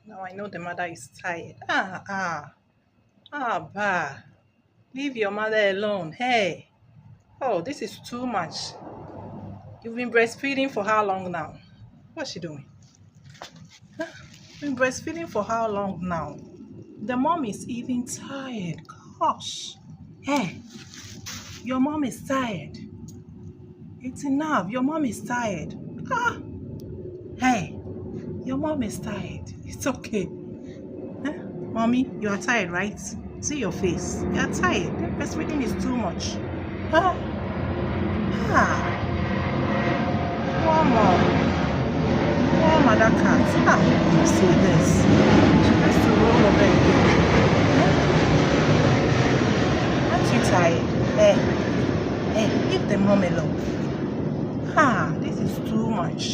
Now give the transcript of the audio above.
Now I know the mother is tired. Bah. Leave your mother alone. Hey. Oh, this is too much. You've been breastfeeding for how long now? What's she doing? Been breastfeeding for how long now? The mom is even tired. Gosh. Hey, your mom is tired. It's enough. Your mom is tired. Ah. Hey, your mom is tired. It's okay. Mommy, you are tired, right? See your face. You are tired. Breastfeeding is too much. Ah. Ah. One more. One mother cat. You see this. She has to roll over again. Aren't you tired? Hey, leave the mom alone. This is too much.